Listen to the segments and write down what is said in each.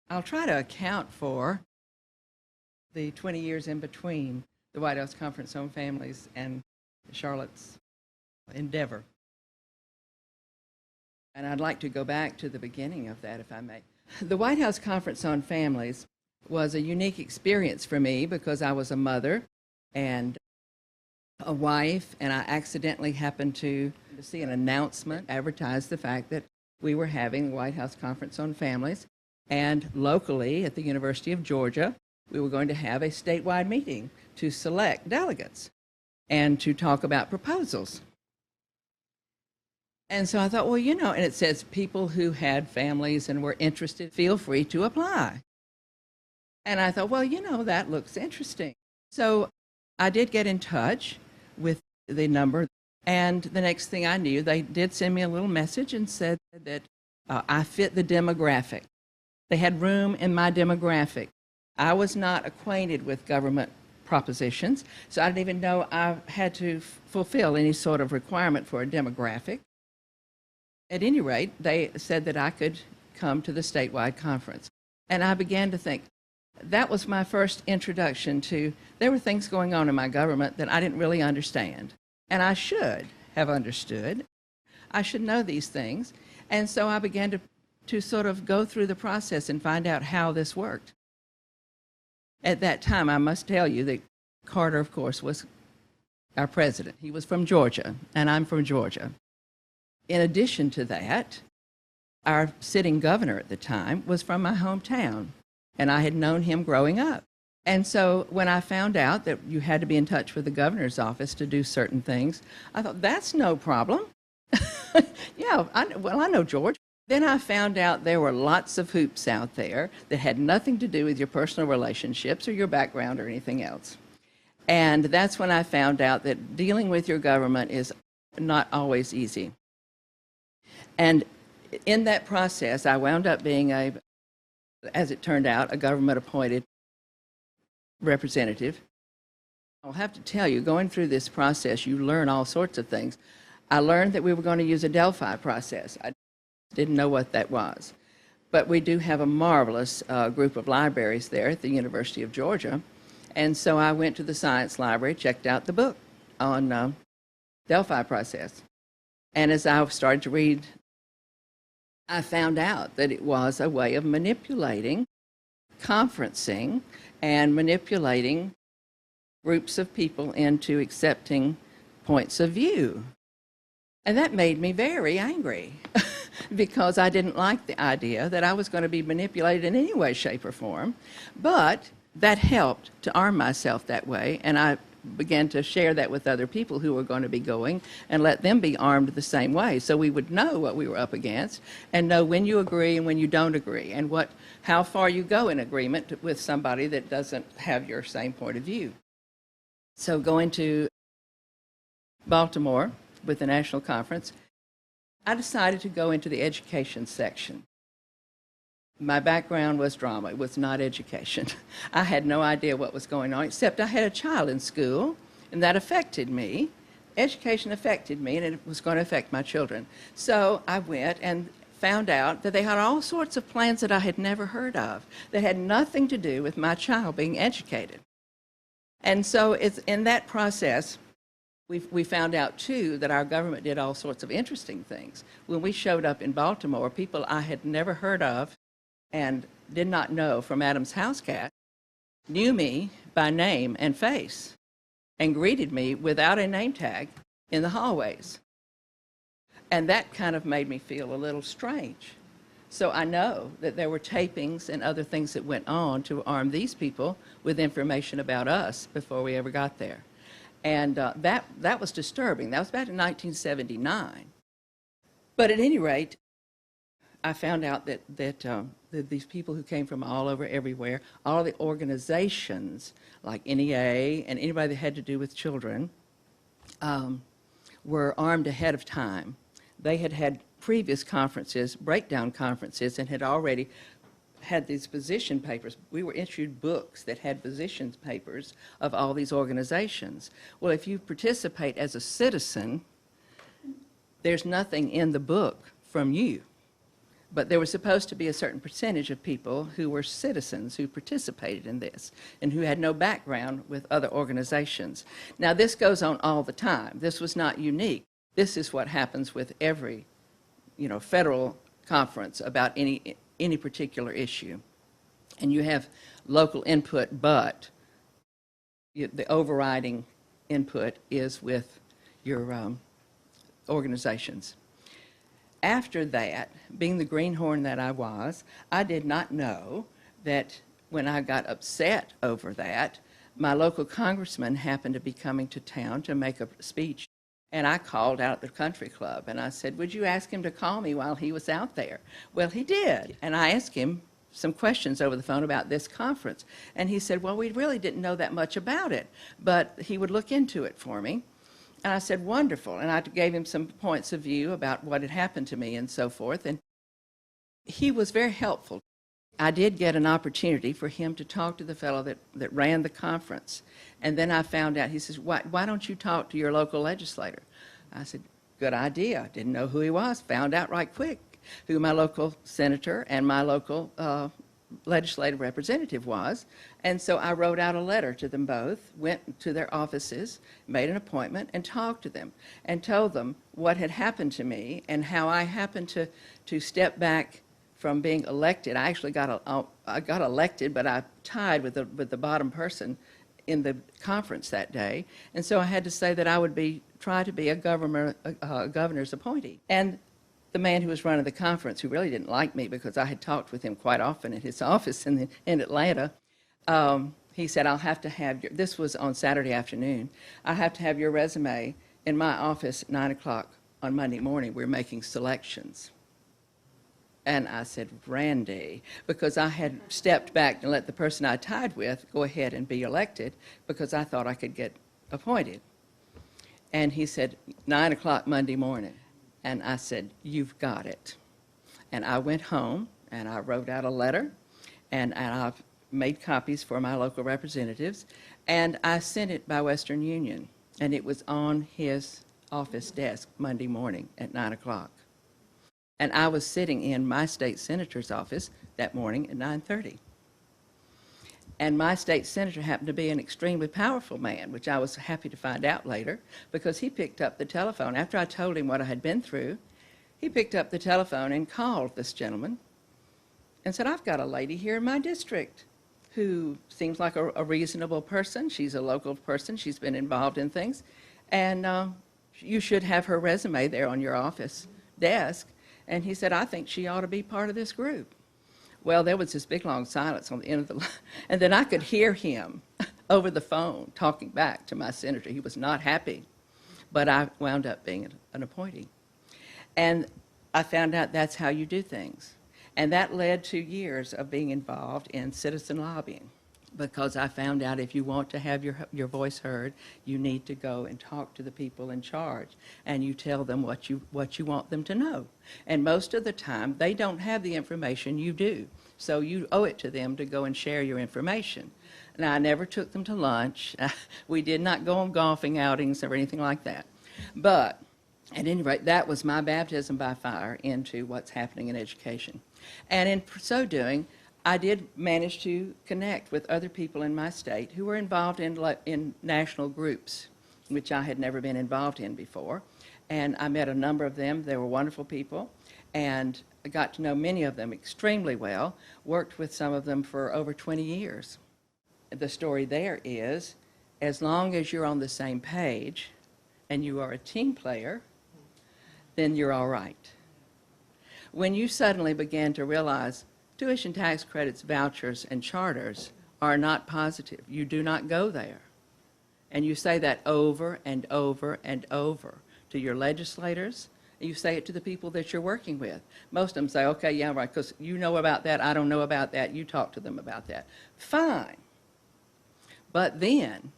I'll try to account for the 20 years in between the White House Conference on Families and Charlotte's endeavor. And I'd like to go back to the beginning of that, if I may. The White House Conference on Families was a unique experience for me because I was a mother and a wife, and I accidentally happened to see an announcement advertise the fact that we were having the White House Conference on Families, and locally at the University of Georgia, we were going to have a statewide meeting to select delegates and to talk about proposals. And so I thought, well, and it says people who had families and were interested, feel free to apply. And I thought, well, that looks interesting. So I did get in touch with the number, and the next thing I knew, they did send me a little message and said that I fit the demographic. They had room in my demographic. I was not acquainted with government propositions, so I didn't even know I had to fulfill any sort of requirement for a demographic. At any rate, they said that I could come to the statewide conference. And I began to think, that was my first introduction to, there were things going on in my government that I didn't really understand. And I should have understood. I should know these things. And so I began to sort of go through the process and find out how this worked. At that time, I must tell you that Carter, of course, was our president. He was from Georgia, and I'm from Georgia. In addition to that, our sitting governor at the time was from my hometown, and I had known him growing up. And so when I found out that you had to be in touch with the governor's office to do certain things, I thought, that's no problem. Yeah, I know George. Then I found out there were lots of hoops out there that had nothing to do with your personal relationships or your background or anything else. And that's when I found out that dealing with your government is not always easy. And in that process, I wound up being as it turned out, a government-appointed representative. I'll have to tell you, going through this process, you learn all sorts of things. I learned that we were going to use a Delphi process. I didn't know what that was. But we do have a marvelous group of libraries there at the University of Georgia. And so I went to the science library, checked out the book on Delphi process. And as I started to read, I found out that it was a way of manipulating conferencing and manipulating groups of people into accepting points of view. And that made me very angry because I didn't like the idea that I was going to be manipulated in any way, shape, or form. But that helped to arm myself that way, and I began to share that with other people who were going to be going and let them be armed the same way so we would know what we were up against and know when you agree and when you don't agree and how far you go in agreement with somebody that doesn't have your same point of view. So going to Baltimore with the national conference, I decided to go into the education section. My background was drama. It was not education. I had no idea what was going on, except I had a child in school, and that affected me. Education affected me, and it was going to affect my children. So I went and found out that they had all sorts of plans that I had never heard of that had nothing to do with my child being educated. And so it's in that process, we found out, too, that our government did all sorts of interesting things. When we showed up in Baltimore, people I had never heard of and did not know from Adam's house cat knew me by name and face and greeted me without a name tag in the hallways. And that kind of made me feel a little strange. So I know that there were tapings and other things that went on to arm these people with information about us before we ever got there. And that was disturbing. That was back in 1979. But at any rate, I found out that these people who came from all over everywhere, all the organizations like NEA and anybody that had to do with children were armed ahead of time. They had had previous conferences, breakdown conferences, and had already had these position papers. We were issued books that had position papers of all these organizations. Well, if you participate as a citizen, there's nothing in the book from you. But there was supposed to be a certain percentage of people who were citizens who participated in this and who had no background with other organizations. Now, this goes on all the time. This was not unique. This is what happens with every, federal conference about any particular issue. And you have local input, but the overriding input is with your organizations. After that, being the greenhorn that I was, I did not know that when I got upset over that, my local congressman happened to be coming to town to make a speech. And I called out at the country club and I said, would you ask him to call me while he was out there? Well, he did. And I asked him some questions over the phone about this conference. And he said, well, we really didn't know that much about it, but he would look into it for me. And I said, wonderful. And I gave him some points of view about what had happened to me and so forth. And he was very helpful. I did get an opportunity for him to talk to the fellow that ran the conference. And then I found out, he says, why don't you talk to your local legislator? I said, good idea. Didn't know who he was. Found out right quick who my local senator and my local legislative representative was. And so I wrote out a letter to them both, went to their offices, made an appointment, and talked to them and told them what had happened to me and how I happened to step back from being elected. I actually I got elected, but I tied with the bottom person in the conference that day. And so I had to say that I would try to be a governor's appointee. And the man who was running the conference, who really didn't like me because I had talked with him quite often in his office in Atlanta, he said, I'll have to have this was on Saturday afternoon, I'll have to have your resume in my office at 9 o'clock on Monday morning. We're making selections. And I said, Randy, because I had stepped back and let the person I tied with go ahead and be elected because I thought I could get appointed. And he said, 9 o'clock Monday morning. And I said, you've got it. And I went home and I wrote out a letter and I made copies for my local representatives and I sent it by Western Union. And it was on his office desk Monday morning at 9 o'clock. And I was sitting in my state senator's office that morning at 9:30. And my state senator happened to be an extremely powerful man, which I was happy to find out later, because he picked up the telephone. After I told him what I had been through, he picked up the telephone and called this gentleman and said, I've got a lady here in my district who seems like a reasonable person. She's a local person. She's been involved in things. And you should have her resume there on your office desk. And he said, I think she ought to be part of this group. Well, there was this big, long silence on the end of the line. And then I could hear him over the phone talking back to my senator. He was not happy. But I wound up being an appointee. And I found out that's how you do things. And that led to years of being involved in citizen lobbying, because I found out if you want to have your voice heard, you need to go and talk to the people in charge, and you tell them what you want them to know. And most of the time, they don't have the information you do, so you owe it to them to go and share your information. Now, I never took them to lunch. We did not go on golfing outings or anything like that. But at any rate, that was my baptism by fire into what's happening in education. And in so doing, I did manage to connect with other people in my state who were involved in national groups, which I had never been involved in before. And I met a number of them. They were wonderful people. And I got to know many of them extremely well, worked with some of them for over 20 years. The story there is, as long as you're on the same page and you are a team player, then you're all right. When you suddenly begin to realize tuition tax credits, vouchers, and charters are not positive, you do not go there, and you say that over and over and over to your legislators, and you say it to the people that you're working with. Most of them say, okay, yeah, right, because you know about that, I don't know about that, you talk to them about that. Fine. But then,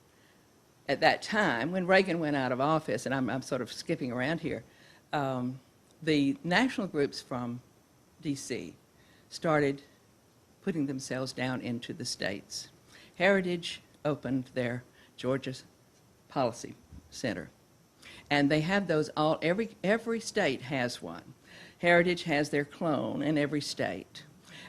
at that time, when Reagan went out of office, and I'm sort of skipping around here, the national groups from D.C. started putting themselves down into the states. Heritage opened their Georgia Policy Center. And they have those every state has one. Heritage has their clone in every state,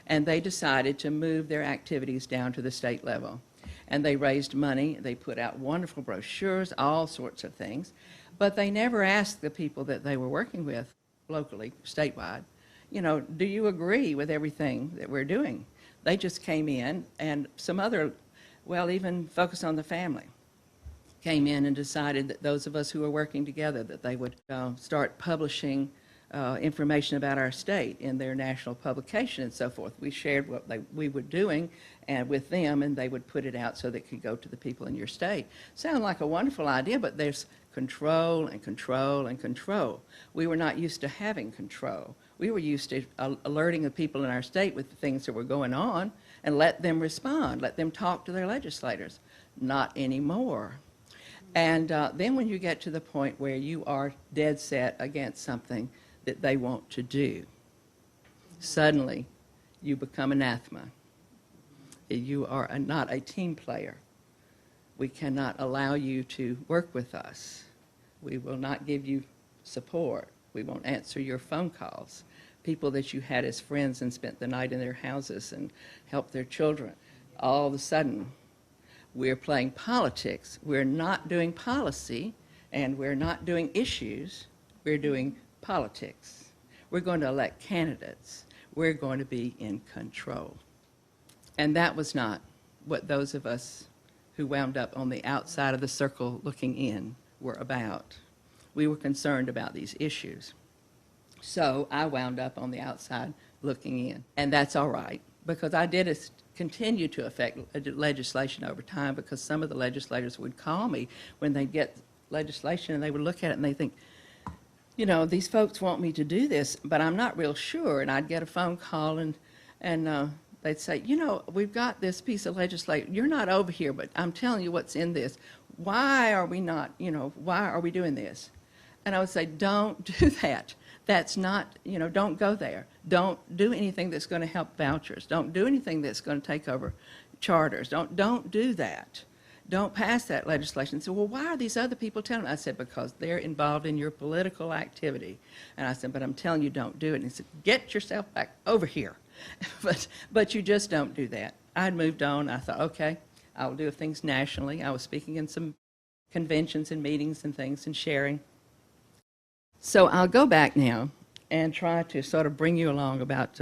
and they decided to move their activities down to the state level. And they raised money, they put out wonderful brochures, all sorts of things, but they never asked the people that they were working with locally, statewide, you know, do you agree with everything that we're doing? They just came in, and some other, well, even Focus on the Family came in and decided that those of us who were working together, that they would start publishing information about our state in their national publication and so forth. We shared what we were doing and with them, and they would put it out so that it could go to the people in your state. Sounded like a wonderful idea, but there's control and control and control. We were not used to having control. We were used to alerting the people in our state with the things that were going on and let them respond, let them talk to their legislators. Not anymore. And then when you get to the point where you are dead set against something that they want to do, suddenly you become anathema. You are not a team player. We cannot allow you to work with us. We will not give you support. We won't answer your phone calls. People that you had as friends and spent the night in their houses and helped their children, all of a sudden, we're playing politics. We're not doing policy, and we're not doing issues. We're doing politics. We're going to elect candidates. We're going to be in control. And that was not what those of us who wound up on the outside of the circle looking in were about. We were concerned about these issues. So I wound up on the outside looking in. And that's all right, because I did continue to affect legislation over time, because some of the legislators would call me when they'd get legislation and they would look at it and they think, you know, these folks want me to do this, but I'm not real sure. And I'd get a phone call and they'd say, you know, we've got this piece of legislation. You're not over here, but I'm telling you what's in this. Why are we not, you know, why are we doing this? And I would say, don't do that. That's not, you know, don't go there. Don't do anything that's going to help vouchers. Don't do anything that's going to take over charters. Don't do that. Don't pass that legislation. So, well, why are these other people telling me? I said, because they're involved in your political activity. And I said, but I'm telling you, don't do it. And he said, get yourself back over here. But you just don't do that. I'd moved on. I thought, okay, I'll do things nationally. I was speaking in some conventions and meetings and things and sharing. So I'll go back now and try to sort of bring you along about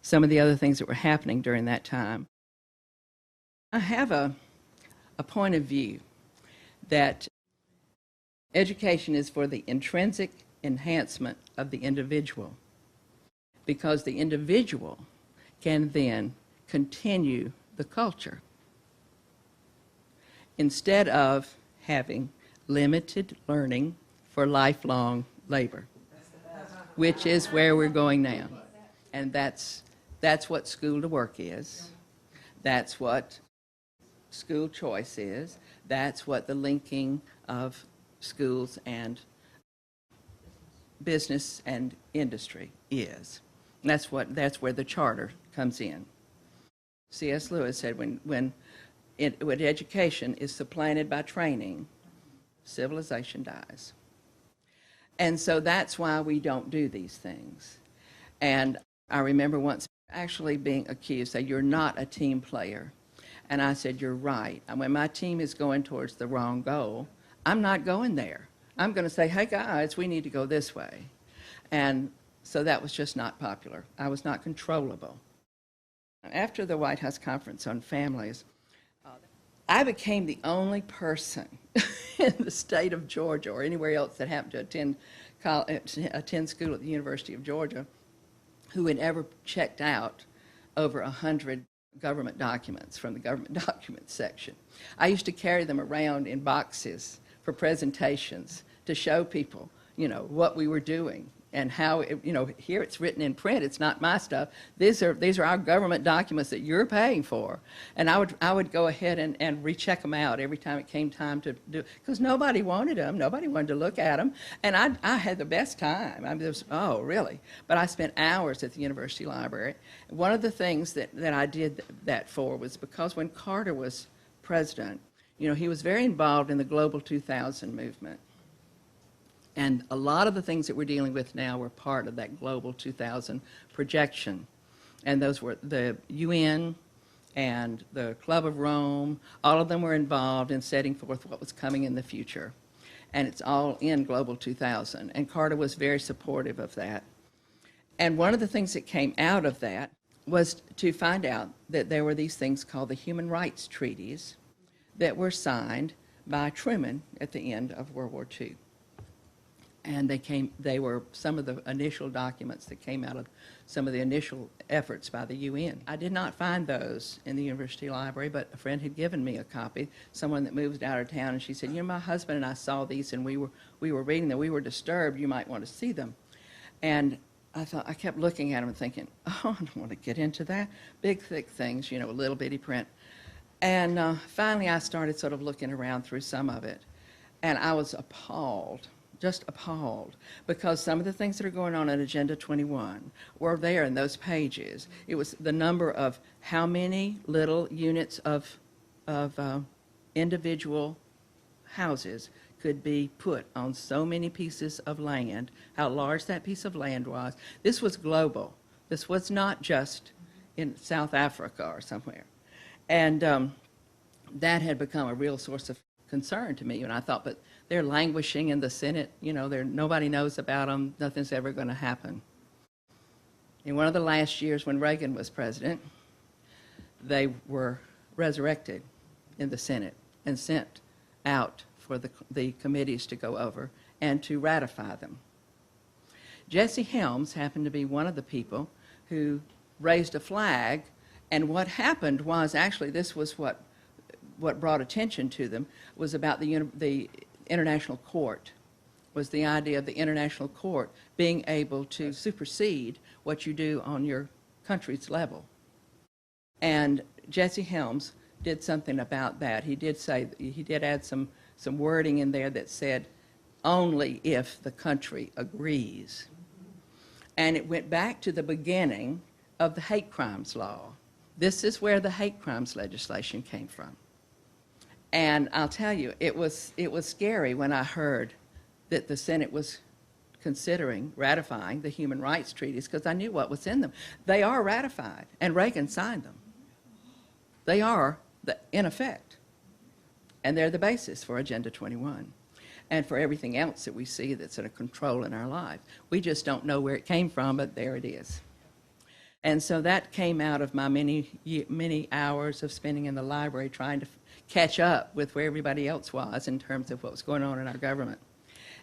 some of the other things that were happening during that time. I have a point of view that education is for the intrinsic enhancement of the individual, because the individual can then continue the culture instead of having limited learning for lifelong labor, which is where we're going now. And that's what school to work is. That's what school choice is. That's what the linking of schools and business and industry is. And that's where the charter comes in. C.S. Lewis said when education is supplanted by training, civilization dies. And so that's why we don't do these things. And I remember once actually being accused, say, you're not a team player. And I said, you're right. And when my team is going towards the wrong goal, I'm not going there. I'm going to say, hey, guys, we need to go this way. And so that was just not popular. I was not controllable. After the White House Conference on Families, I became the only person in the state of Georgia or anywhere else that happened to attend school at the University of Georgia who had ever checked out over 100 government documents from the government documents section. I used to carry them around in boxes for presentations to show people, you know, what we were doing and how, you know, here it's written in print. It's not my stuff. These are our government documents that you're paying for. And I would go ahead and recheck them out every time it came time to do, because nobody wanted them. Nobody wanted to look at them. And I had the best time. I mean, oh, really? But I spent hours at the university library. One of the things that I did that for was because when Carter was president, you know, he was very involved in the Global 2000 movement. And a lot of the things that we're dealing with now were part of that Global 2000 projection. And those were the UN and the Club of Rome. All of them were involved in setting forth what was coming in the future. And it's all in Global 2000. And Carter was very supportive of that. And one of the things that came out of that was to find out that there were these things called the human rights treaties that were signed by Truman at the end of World War II. And they were some of the initial documents that came out of some of the initial efforts by the UN. I did not find those in the university library, but a friend had given me a copy, someone that moved out of town, and she said, you know, my husband and I saw these and we were reading them. We were disturbed. You might want to see them. And I kept looking at them and thinking, oh, I don't want to get into that. Big, thick things, you know, little bitty print. And finally I started sort of looking around through some of it, and I was appalled. Just appalled, because some of the things that are going on in Agenda 21 were there in those pages. It was the number of how many little units of individual houses could be put on so many pieces of land, how large that piece of land was. This was global. This was not just in South Africa or somewhere. And that had become a real source of concern to me, and I thought, but they're languishing in the Senate, you know, nobody knows about them, nothing's ever going to happen. In one of the last years when Reagan was president, they were resurrected in the Senate and sent out for the committees to go over and to ratify them. Jesse Helms happened to be one of the people who raised a flag, and what happened was, actually, this was what brought attention to them, was about the International Court, was the idea of the International Court being able to supersede what you do on your country's level. And Jesse Helms did something about that. He did add some wording in there that said, only if the country agrees. And it went back to the beginning of the hate crimes law. This is where the hate crimes legislation came from. And I'll tell you, it was scary when I heard that the Senate was considering ratifying the human rights treaties, because I knew what was in them. They are ratified, and Reagan signed them. They are in effect, and they're the basis for Agenda 21 and for everything else that we see that's in a control in our life. We just don't know where it came from, but there it is. And so that came out of my many hours of spending in the library trying to catch up with where everybody else was in terms of what was going on in our government.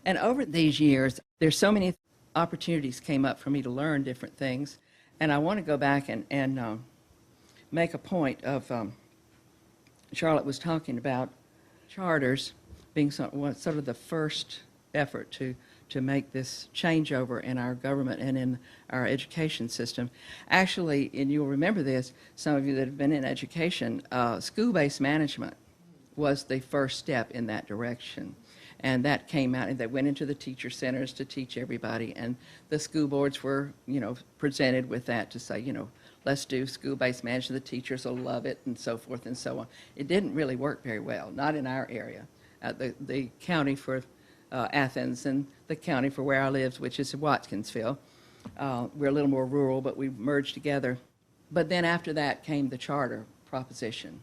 And over these years, there's so many opportunities came up for me to learn different things. And I want to go back and make a point of, Charlotte was talking about charters being sort of the first effort to make this changeover in our government and in our education system. Actually, and you'll remember this, some of you that have been in education, school-based management was the first step in that direction. And that came out, and they went into the teacher centers to teach everybody, and the school boards were, you know, presented with that to say, you know, let's do school-based management, the teachers will love it, and so forth and so on. It didn't really work very well, not in our area. The county for Athens and the county for where I live, which is Watkinsville. We're a little more rural, but we merged together. But then after that came the charter proposition.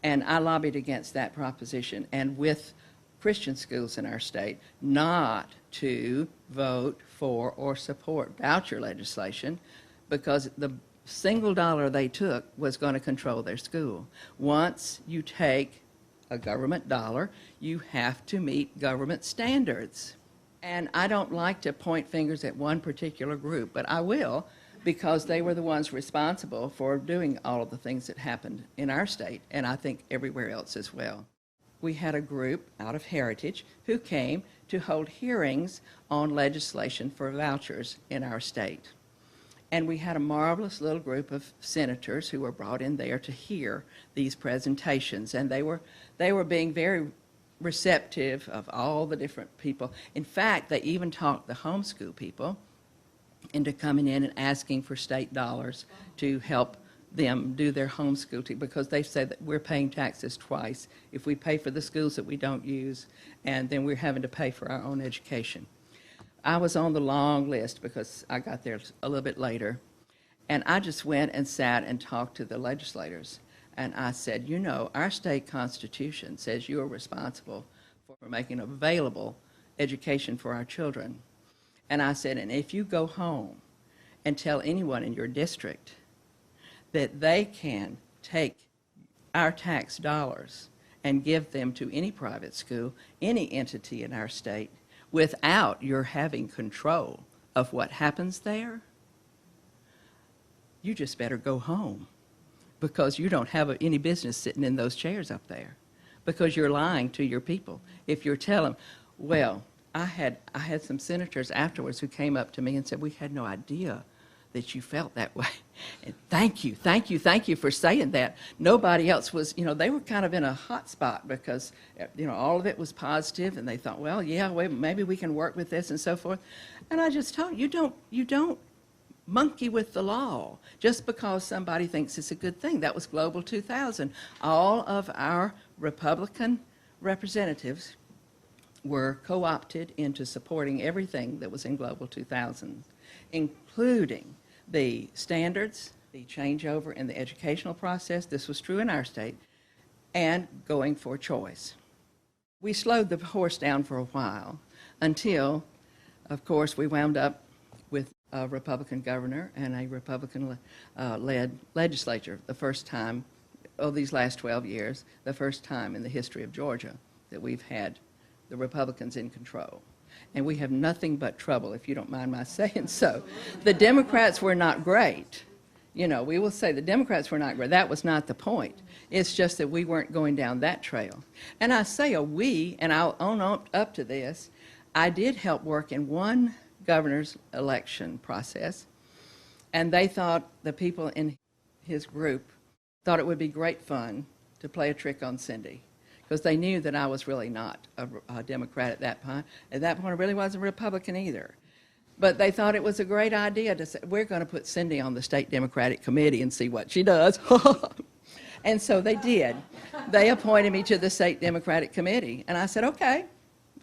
And I lobbied against that proposition, and with Christian schools in our state, not to vote for or support voucher legislation, because the single dollar they took was going to control their school. Once you take a government dollar, you have to meet government standards. And I don't like to point fingers at one particular group, but I will, because they were the ones responsible for doing all of the things that happened in our state, and I think everywhere else as well. We had a group out of Heritage who came to hold hearings on legislation for vouchers in our state. And we had a marvelous little group of senators who were brought in there to hear these presentations, and they were being very receptive of all the different people. In fact, they even talked the homeschool people into coming in and asking for state dollars to help them do their homeschooling because they say that we're paying taxes twice. If we pay for the schools that we don't use, and then we're having to pay for our own education. I was on the long list because I got there a little bit later, and I just went and sat and talked to the legislators. And I said, you know, our state constitution says you are responsible for making available education for our children. And I said, and if you go home and tell anyone in your district that they can take our tax dollars and give them to any private school, any entity in our state, without your having control of what happens there, you just better go home, because you don't have any business sitting in those chairs up there, because you're lying to your people. If you're telling, well, I had some senators afterwards who came up to me and said, we had no idea that you felt that way. And thank you for saying that. Nobody else was, you know, they were kind of in a hot spot because, you know, all of it was positive, and they thought, well, yeah, maybe we can work with this and so forth. And I just told you don't monkey with the law just because somebody thinks it's a good thing. That was Global 2000. All of our Republican representatives were co-opted into supporting everything that was in Global 2000, including the standards, the changeover in the educational process. This was true in our state, and going for choice. We slowed the horse down for a while until, of course, we wound up with a Republican governor and a Republican-led legislature, the first time, these last 12 years, the first time in the history of Georgia that we've had the Republicans in control. And we have nothing but trouble, if you don't mind my saying so. The Democrats were not great. You know, we will say the Democrats were not great. That was not the point. It's just that we weren't going down that trail. And I say a we, and I'll own up to this. I did help work in one governor's election process, and they thought, the people in his group thought it would be great fun to play a trick on Cindi, because they knew that I was really not a Democrat at that point. At that point, I really wasn't a Republican either. But they thought it was a great idea to say, we're going to put Cindi on the state Democratic committee and see what she does. And so they did. They appointed me to the state Democratic committee. And I said, okay,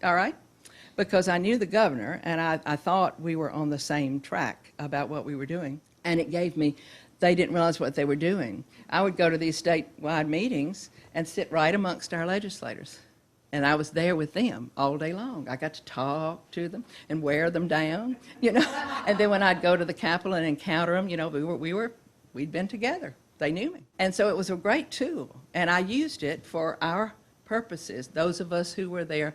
all right, because I knew the governor, and I thought we were on the same track about what we were doing. And it gave me, they didn't realize what they were doing. I would go to these statewide meetings and sit right amongst our legislators. And I was there with them all day long. I got to talk to them and wear them down, you know. And then when I'd go to the Capitol and encounter them, you know, we'd been together. They knew me. And so it was a great tool. And I used it for our purposes, those of us who were there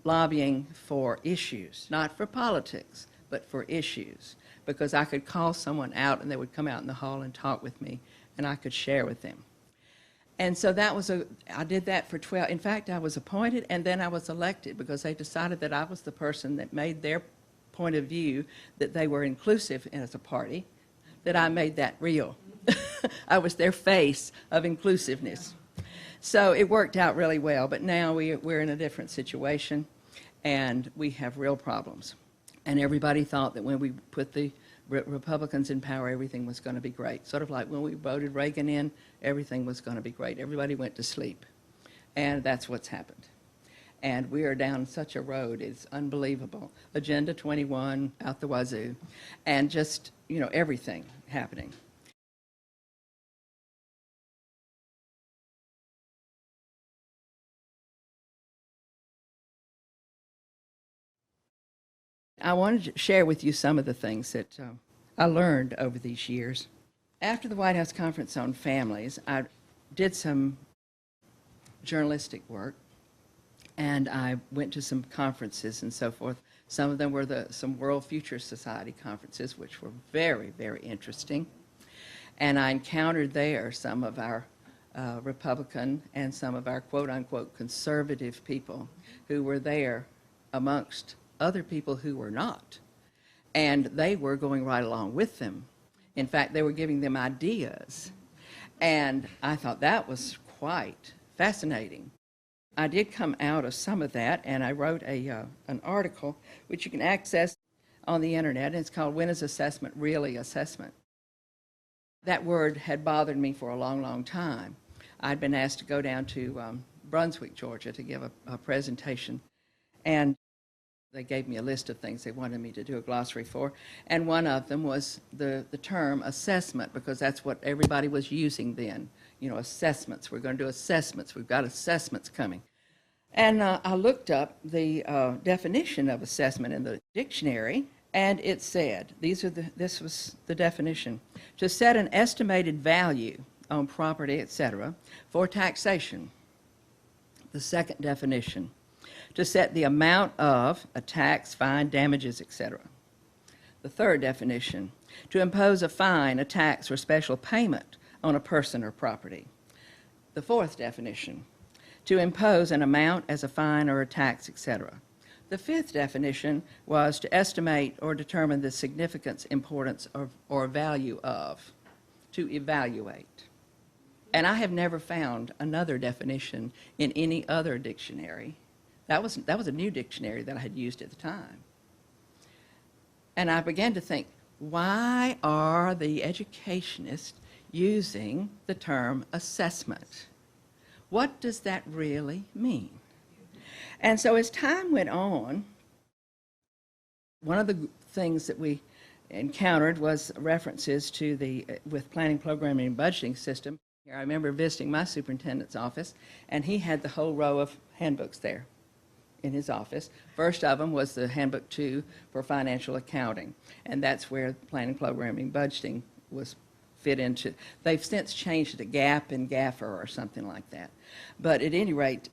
lobbying for issues, not for politics, but for issues. Because I could call someone out and they would come out in the hall and talk with me, and I could share with them. And so I did that for 12, in fact, I was appointed and then I was elected because they decided that I was the person that made their point of view, that they were inclusive as a party, that I made that real. I was their face of inclusiveness. So it worked out really well, but now we're in a different situation and we have real problems. And everybody thought that when we put the Republicans in power, everything was going to be great. Sort of like when we voted Reagan in, everything was going to be great. Everybody went to sleep. And that's what's happened. And we are down such a road, it's unbelievable. Agenda 21 out the wazoo. And just, you know, everything happening. I wanted to share with you some of the things that I learned over these years. After the White House Conference on Families, I did some journalistic work, and I went to some conferences and so forth. Some of them were some World Future Society conferences, which were very, very interesting. And I encountered there some of our Republican and some of our quote-unquote conservative people who were there amongst other people who were not. And they were going right along with them. In fact, they were giving them ideas. And I thought that was quite fascinating. I did come out of some of that, and I wrote an article which you can access on the internet, and it's called When is Assessment Really Assessment? That word had bothered me for a long, long time. I'd been asked to go down to Brunswick, Georgia, to give a presentation, and they gave me a list of things they wanted me to do a glossary for, and one of them was the term assessment, because that's what everybody was using then. You know, assessments. We're going to do assessments. We've got assessments coming. And I looked up the definition of assessment in the dictionary, and it said, this was the definition: to set an estimated value on property, etc., for taxation. The second definition: to set the amount of a tax, fine, damages, etc. The third definition: to impose a fine, a tax, or special payment on a person or property. The fourth definition: to impose an amount as a fine or a tax, etc. The fifth definition was to estimate or determine the significance, importance, or value of, to evaluate. And I have never found another definition in any other dictionary. That was a new dictionary that I had used at the time. And I began to think, why are the educationists using the term assessment? What does that really mean? And so as time went on, one of the things that we encountered was references to with planning, programming, and budgeting system. I remember visiting my superintendent's office, and he had the whole row of handbooks there in his office. First of them was the Handbook 2 for financial accounting, and that's where planning, programming, budgeting was fit into. They've since changed it to GAP and GAFFER or something like that. But at any rate,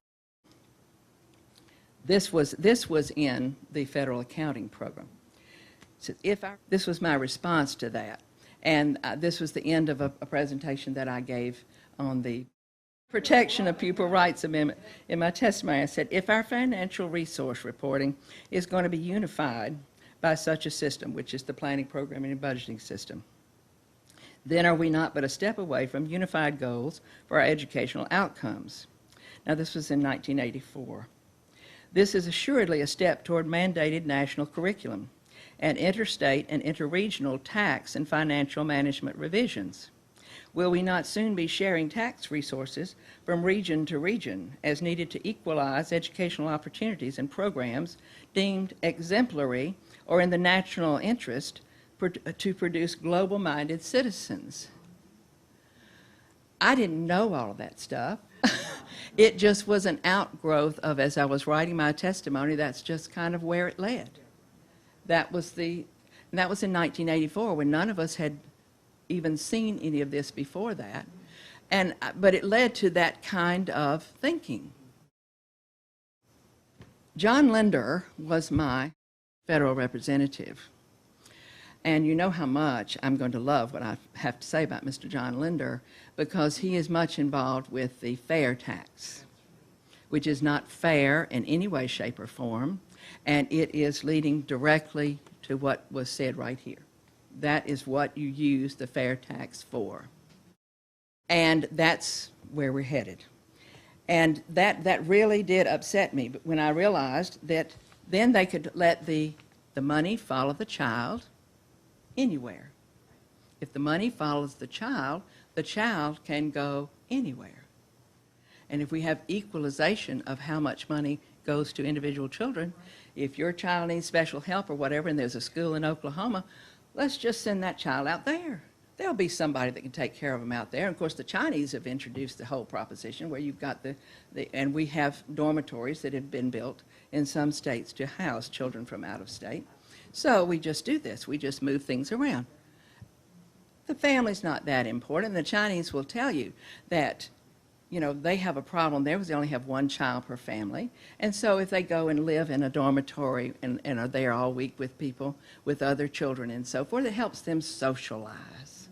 this was in the federal accounting program. So this was my response to that. And this was the end of a presentation that I gave on the Protection of Pupil Rights Amendment. In my testimony, I said, if our financial resource reporting is going to be unified by such a system, which is the planning, programming, and budgeting system, then are we not but a step away from unified goals for our educational outcomes? Now, this was in 1984. This is assuredly a step toward mandated national curriculum and interstate and interregional tax and financial management revisions. Will we not soon be sharing tax resources from region to region as needed to equalize educational opportunities and programs deemed exemplary or in the national interest to produce global-minded citizens? I didn't know all of that stuff. It just was an outgrowth of, as I was writing my testimony, that's just kind of where it led. That was in 1984, when none of us had even seen any of this before that. But it led to that kind of thinking. John Linder was my federal representative. And you know how much I'm going to love what I have to say about Mr. John Linder, because he is much involved with the fair tax, which is not fair in any way, shape, or form, and it is leading directly to what was said right here. That is what you use the fair tax for. And that's where we're headed. And that really did upset me, but when I realized that then they could let the money follow the child anywhere. If the money follows the child can go anywhere. And if we have equalization of how much money goes to individual children, if your child needs special help or whatever, and there's a school in Oklahoma, let's just send that child out there. There'll be somebody that can take care of them out there. And of course, the Chinese have introduced the whole proposition where you've got and we have dormitories that have been built in some states to house children from out of state. So we just do this. We just move things around. The family's not that important. The Chinese will tell you that, you know, they have a problem there because they only have one child per family. And so if they go and live in a dormitory and are there all week with people, with other children and so forth, it helps them socialize.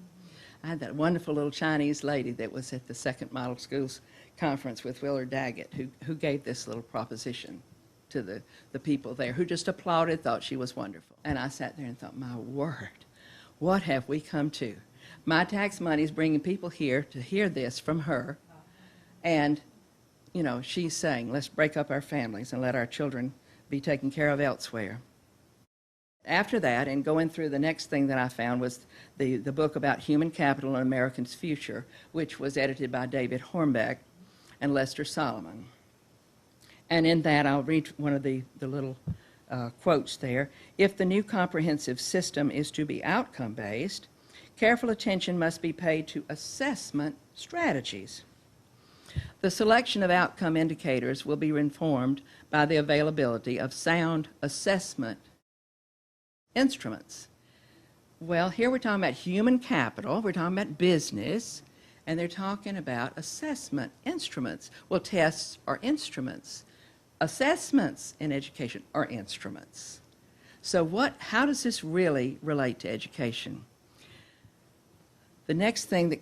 I had that wonderful little Chinese lady that was at the Second Model Schools Conference with Willard Daggett who gave this little proposition to the people there, who just applauded, thought she was wonderful. And I sat there and thought, my word, what have we come to? My tax money is bringing people here to hear this from her. And, you know, she's saying, let's break up our families and let our children be taken care of elsewhere. After that, and going through, the next thing that I found was the book about human capital and America's future, which was edited by David Hornbeck and Lester Solomon. And in that, I'll read one of the little quotes there. If the new comprehensive system is to be outcome-based, careful attention must be paid to assessment strategies. The selection of outcome indicators will be informed by the availability of sound assessment instruments. Well, here we're talking about human capital, we're talking about business, and they're talking about assessment instruments. Well, tests are instruments. Assessments in education are instruments. So how does this really relate to education? The next thing that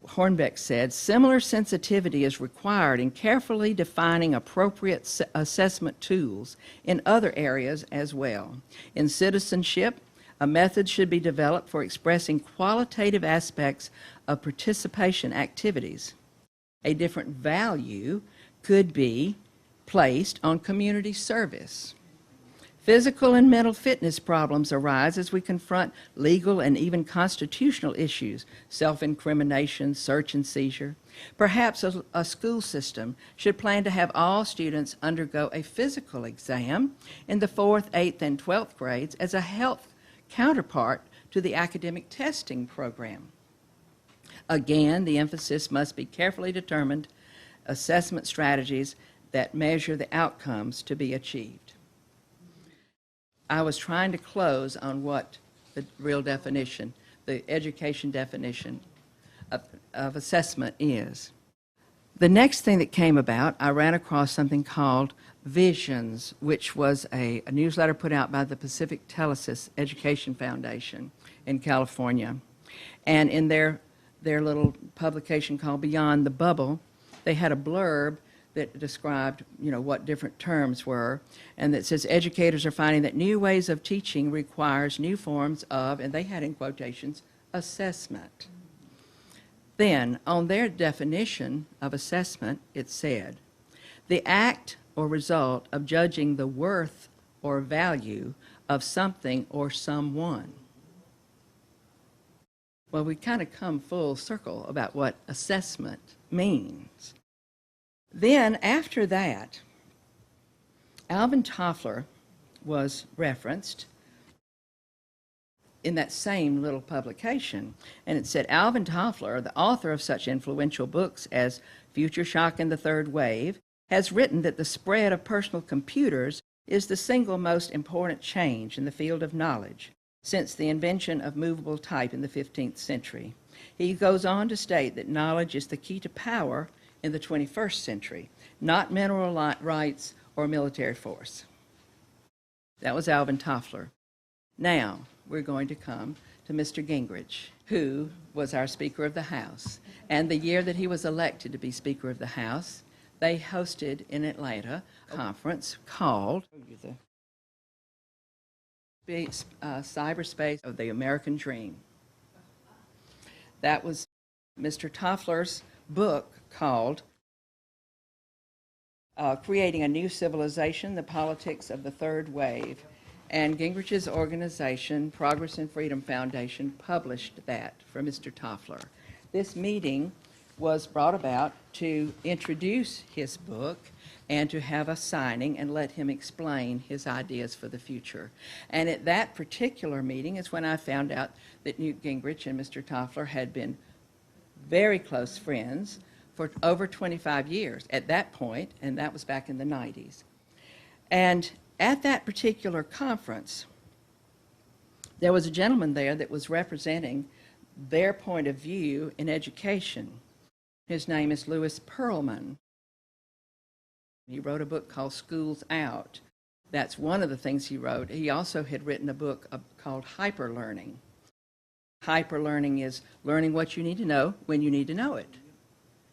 Hornbeck said, similar sensitivity is required in carefully defining appropriate assessment tools in other areas as well. In citizenship, a method should be developed for expressing qualitative aspects of participation activities. A different value could be placed on community service. Physical and mental fitness problems arise as we confront legal and even constitutional issues, self-incrimination, search and seizure. Perhaps a school system should plan to have all students undergo a physical exam in the 4th, 8th, and 12th grades as a health counterpart to the academic testing program. Again, the emphasis must be carefully determined assessment strategies that measure the outcomes to be achieved. I was trying to close on what the real definition, the education definition of assessment is. The next thing that came about, I ran across something called Visions, which was a newsletter put out by the Pacific Telesis Education Foundation in California. And in their little publication called Beyond the Bubble, they had a blurb that described, what different terms were, and that says educators are finding that new ways of teaching requires new forms of, and they had in quotations, assessment. Then, on their definition of assessment, it said, the act or result of judging the worth or value of something or someone. Well, we kind of come full circle about what assessment means. Then, after that, Alvin Toffler was referenced in that same little publication, and it said, Alvin Toffler, the author of such influential books as Future Shock and the Third Wave, has written that the spread of personal computers is the single most important change in the field of knowledge since the invention of movable type in the 15th century. He goes on to state that knowledge is the key to power in the 21st century, not mineral rights or military force. That was Alvin Toffler. Now, we're going to come to Mr. Gingrich, who was our Speaker of the House. And the year that he was elected to be Speaker of the House, they hosted in Atlanta a conference called Cyberspace of the American Dream. That was Mr. Toffler's book called Creating a New Civilization, the Politics of the Third Wave. And Gingrich's organization, Progress and Freedom Foundation, published that for Mr. Toffler. This meeting was brought about to introduce his book and to have a signing and let him explain his ideas for the future. And at that particular meeting is when I found out that Newt Gingrich and Mr. Toffler had been very close friends for over 25 years at that point, and that was back in the 90s. And at that particular conference, there was a gentleman there that was representing their point of view in education. His name is Louis Pearlman. He wrote a book called Schools Out. That's one of the things he wrote. He also had written a book called Hyperlearning. Hyperlearning is learning what you need to know when you need to know it.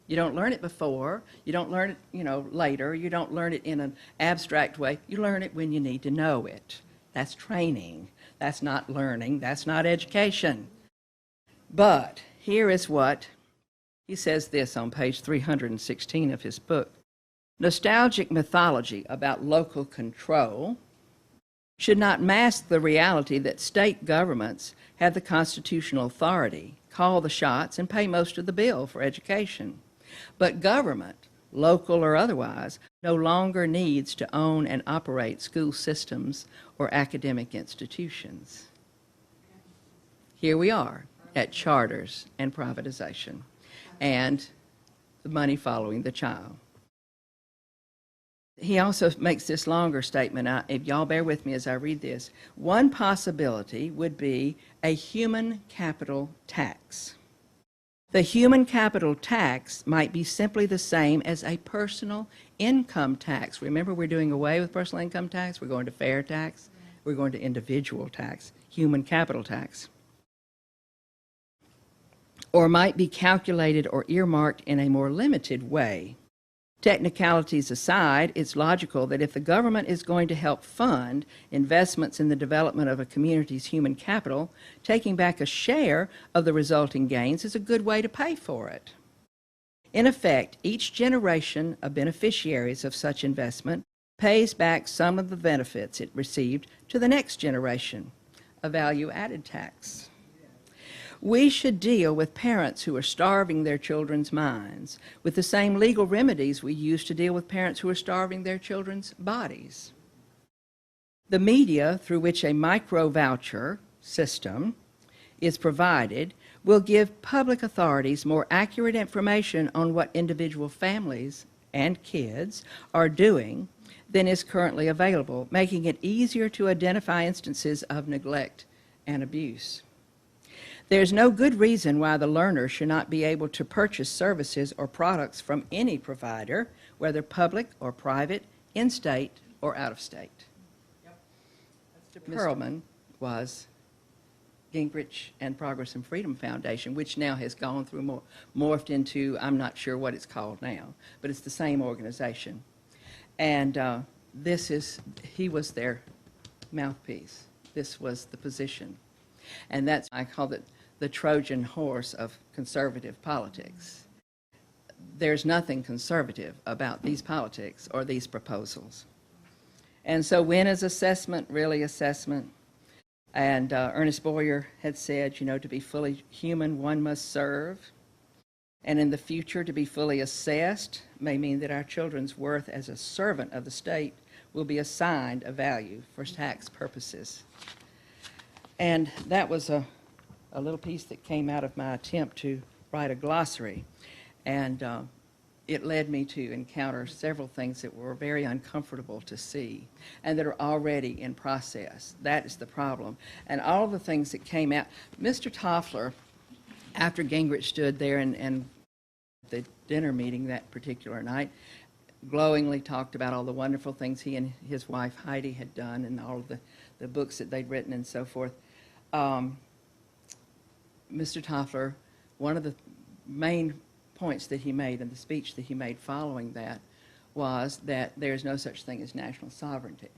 You don't learn it before, you don't learn it, later, you don't learn it in an abstract way. You learn it when you need to know it. That's training. That's not learning. That's not education. But here is what he says this on page 316 of his book. Nostalgic mythology about local control should not mask the reality that state governments have the constitutional authority, call the shots, and pay most of the bill for education. But government, local or otherwise, no longer needs to own and operate school systems or academic institutions. Here we are at charters and privatization, and the money following the child. He also makes this longer statement. If y'all bear with me as I read this, one possibility would be a human capital tax. The human capital tax might be simply the same as a personal income tax. Remember, we're doing away with personal income tax. We're going to fair tax. We're going to individual tax, human capital tax. Or might be calculated or earmarked in a more limited way. Technicalities aside, it's logical that if the government is going to help fund investments in the development of a community's human capital, taking back a share of the resulting gains is a good way to pay for it. In effect, each generation of beneficiaries of such investment pays back some of the benefits it received to the next generation, a value-added tax. We should deal with parents who are starving their children's minds with the same legal remedies we use to deal with parents who are starving their children's bodies. The media through which a micro-voucher system is provided will give public authorities more accurate information on what individual families and kids are doing than is currently available, making it easier to identify instances of neglect and abuse. There's no good reason why the learner should not be able to purchase services or products from any provider, whether public or private, in-state or out-of-state. Yep. Mr. Perlman was Gingrich and Progress and Freedom Foundation, which now has gone through morphed into, I'm not sure what it's called now, but it's the same organization. And he was their mouthpiece. This was the position. And that's, I call it the Trojan horse of conservative politics. There's nothing conservative about these politics or these proposals. And so when is assessment really assessment? And Ernest Boyer had said, to be fully human, one must serve. And in the future, to be fully assessed may mean that our children's worth as a servant of the state will be assigned a value for tax purposes. And that was a little piece that came out of my attempt to write a glossary. And it led me to encounter several things that were very uncomfortable to see and that are already in process. That is the problem. And all of the things that came out, Mr. Toffler, after Gingrich stood there and the dinner meeting that particular night, glowingly talked about all the wonderful things he and his wife Heidi had done and all of the books that they'd written and so forth. Mr. Toffler, one of the main points that he made in the speech that he made following that was that there's no such thing as national sovereignty.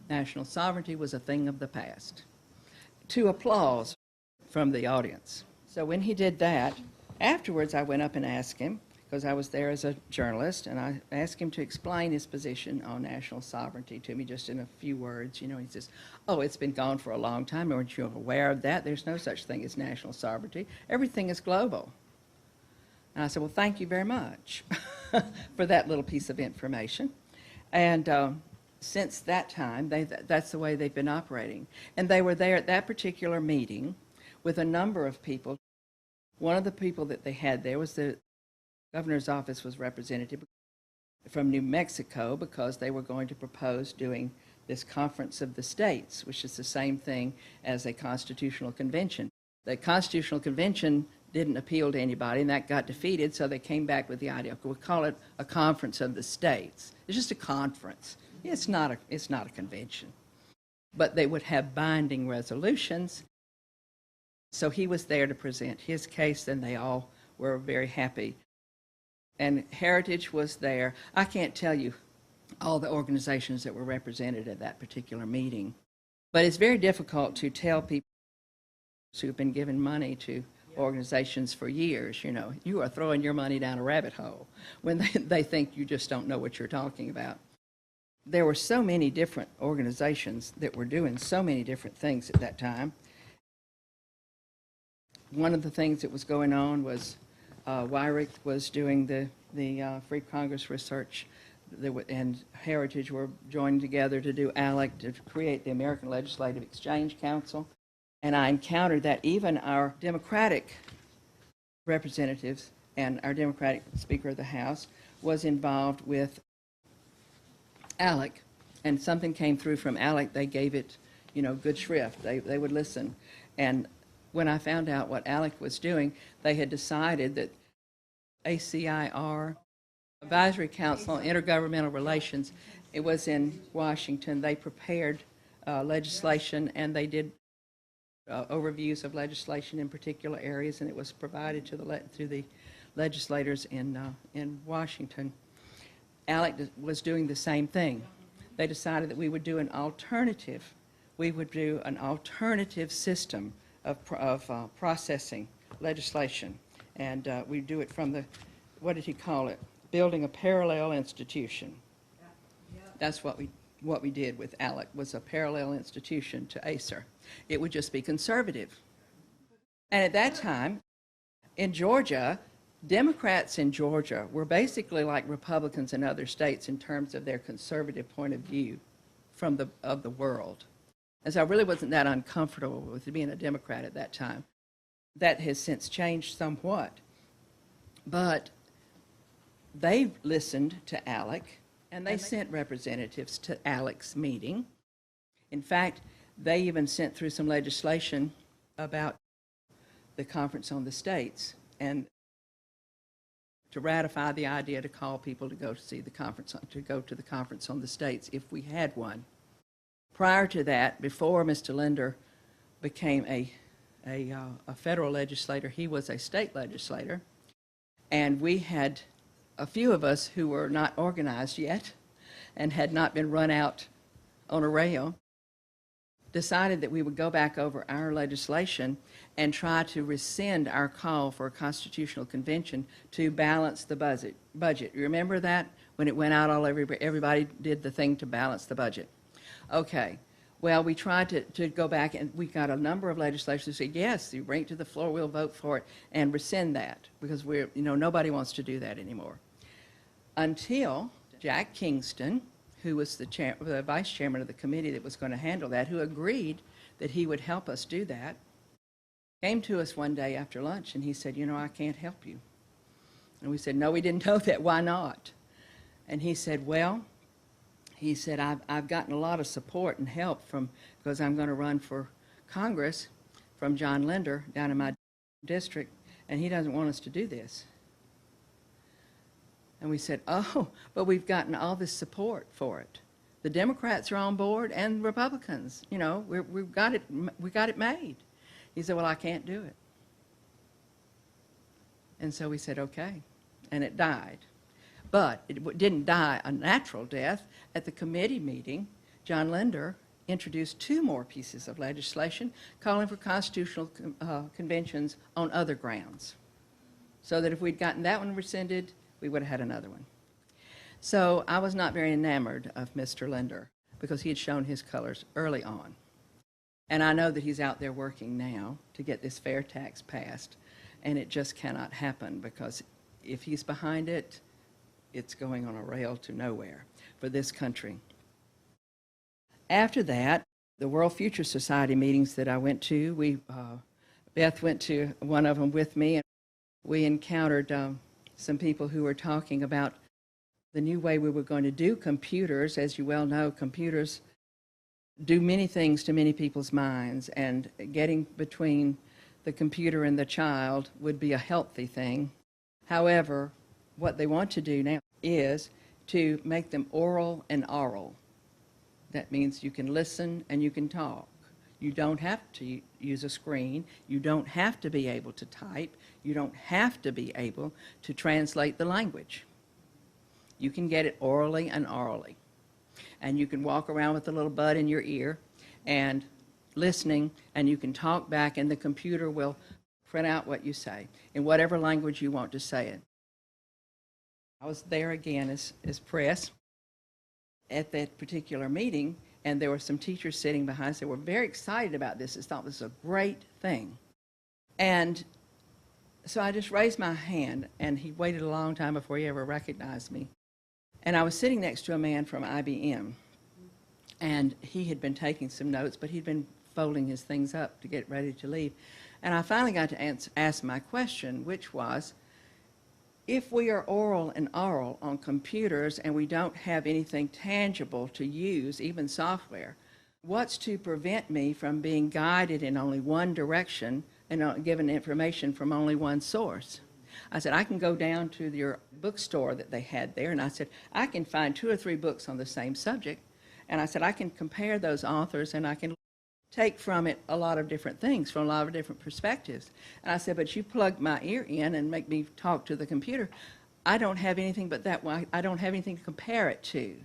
National sovereignty was a thing of the past. To applause from the audience. So when he did that, afterwards I went up and asked him, because I was there as a journalist, and I asked him to explain his position on national sovereignty to me just in a few words. He says, oh, it's been gone for a long time. Aren't you aware of that? There's no such thing as national sovereignty. Everything is global. And I said, well, thank you very much for that little piece of information. And since that time, that's the way they've been operating. And they were there at that particular meeting with a number of people. One of the people that they had there was the governor's office was representative from New Mexico because they were going to propose doing this conference of the states, which is the same thing as a constitutional convention. The constitutional convention didn't appeal to anybody, and that got defeated, so they came back with the idea, we'll call it a conference of the states. It's just a conference. It's not a convention. But they would have binding resolutions. So he was there to present his case, and they all were very happy. And Heritage was there. I can't tell you all the organizations that were represented at that particular meeting. But it's very difficult to tell people who've been given money to organizations for years, you are throwing your money down a rabbit hole when they think you just don't know what you're talking about. there were so many different organizations that were doing so many different things at that time. One of the things that was going on was Wyrick was doing the Free Congress research, and Heritage were joining together to do Alec, to create the American Legislative Exchange Council. And I encountered that even our Democratic representatives and our Democratic Speaker of the House was involved with Alec, and something came through from Alec. They gave it, good shrift. They would listen. And when I found out what Alec was doing, they had decided that ACIR, Advisory Council on Intergovernmental Relations, it was in Washington. They prepared legislation, and they did overviews of legislation in particular areas, and it was provided to the legislators in Washington. Alec was doing the same thing. They decided that we would do an alternative. We would do an alternative system of processing legislation, and we do it from the, what did he call it? Building a parallel institution. That's what we did with Alec, was a parallel institution to ACER. It would just be conservative. And at that time, in Georgia, Democrats in Georgia were basically like Republicans in other states in terms of their conservative point of view of the world. And so I really wasn't that uncomfortable with being a Democrat at that time. That has since changed somewhat. But they listened to Alec, and they sent representatives to Alec's meeting. In fact, they even sent through some legislation about the Conference on the States, and to ratify the idea to call people to go to see the conference, to go to the Conference on the States if we had one. Prior to that, before Mr. Linder became a federal legislator, he was a state legislator, and we had a few of us who were not organized yet and had not been run out on a rail, decided that we would go back over our legislation and try to rescind our call for a constitutional convention to balance the budget. You remember that? When it went out, everybody did the thing to balance the budget. Okay. Well, we tried to go back, and we got a number of legislators who said, yes, you bring it to the floor, we'll vote for it, and rescind that, because nobody wants to do that anymore. Until Jack Kingston, who was the vice chairman of the committee that was going to handle that, who agreed that he would help us do that, came to us one day after lunch, and he said, I can't help you. And we said, no, we didn't know that. Why not? And he said, well, I've gotten a lot of support and help because I'm going to run for Congress from John Linder down in my district, and he doesn't want us to do this. And we said, oh, but we've gotten all this support for it. The Democrats are on board, and Republicans. We got it made. He said, well, I can't do it. And so we said, okay, and it died. But it didn't die a natural death. At the committee meeting, John Linder introduced 2 more pieces of legislation calling for constitutional conventions on other grounds, so that if we'd gotten that one rescinded, we would have had another one. So I was not very enamored of Mr. Linder because he had shown his colors early on. And I know that he's out there working now to get this fair tax passed, and it just cannot happen, because if he's behind it, it's going on a rail to nowhere for this country. After that, the World Future Society meetings that I went to, Beth went to one of them with me, and we encountered some people who were talking about the new way we were going to do computers. As you well know, computers do many things to many people's minds, and getting between the computer and the child would be a healthy thing. However, what they want to do now is to make them oral and oral. That means you can listen and you can talk. You don't have to use a screen. You don't have to be able to type. You don't have to be able to translate the language. You can get it orally and orally. And you can walk around with a little bud in your ear and listening, and you can talk back, and the computer will print out what you say in whatever language you want to say it. I was there again as press, at that particular meeting, and there were some teachers sitting behind us that were very excited about this. They thought this was a great thing. And so I just raised my hand, and he waited a long time before he ever recognized me. And I was sitting next to a man from IBM, and he had been taking some notes, but he'd been folding his things up to get ready to leave. And I finally got to ask my question, which was, if we are oral and oral on computers and we don't have anything tangible to use, even software, what's to prevent me from being guided in only one direction and given information from only one source? I said, I can go down to your bookstore that they had there, and I said, I can find 2 or 3 books on the same subject, and I said, I can compare those authors, and I can take from it a lot of different things from a lot of different perspectives. And I said, but you plug my ear in and make me talk to the computer. I don't have anything but that. I don't have anything to compare it to.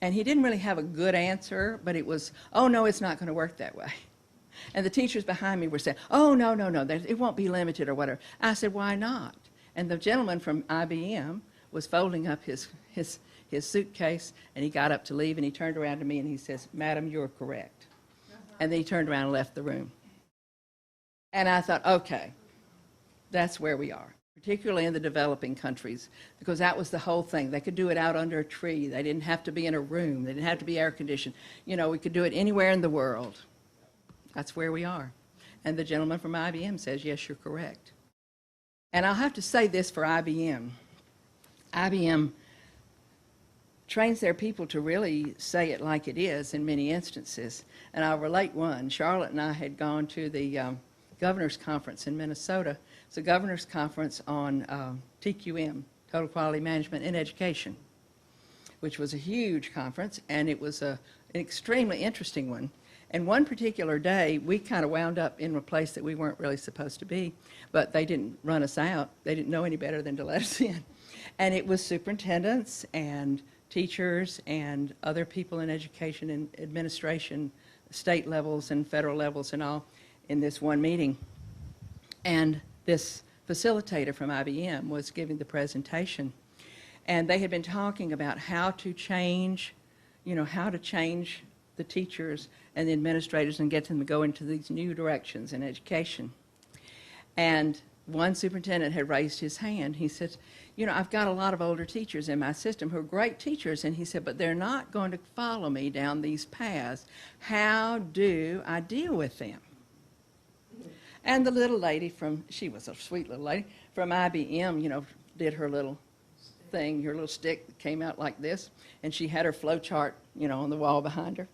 And he didn't really have a good answer, but it was, oh, no, it's not going to work that way. And the teachers behind me were saying, oh, no, it won't be limited or whatever. I said, why not? And the gentleman from IBM was folding up his suitcase, and he got up to leave, and he turned around to me and he says, Madam, you're correct. And then he turned around and left the room. And I thought, okay, that's where we are, particularly in the developing countries, because that was the whole thing. They could do it out under a tree. They didn't have to be in a room. They didn't have to be air conditioned. You know, we could do it anywhere in the world. That's where we are. And the gentleman from IBM says, yes, you're correct. And I'll have to say this for IBM. IBM trains their people to really say it like it is in many instances. And I'll relate one. Charlotte and I had gone to the governor's conference in Minnesota. It's a governor's conference on TQM, Total Quality Management in Education, which was a huge conference, and it was an extremely interesting one. And one particular day, we kind of wound up in a place that we weren't really supposed to be, but they didn't run us out. They didn't know any better than to let us in. And it was superintendents and teachers and other people in education and administration, state levels and federal levels and all, in this one meeting. And this facilitator from IBM was giving the presentation. And they had been talking about how to change, how to change the teachers and the administrators and get them to go into these new directions in education. And one superintendent had raised his hand. He said, I've got a lot of older teachers in my system who are great teachers, and he said, but they're not going to follow me down these paths. How do I deal with them? And the little lady she was a sweet little lady, from IBM, did her little thing, her little stick that came out like this, and she had her flow chart, on the wall behind her.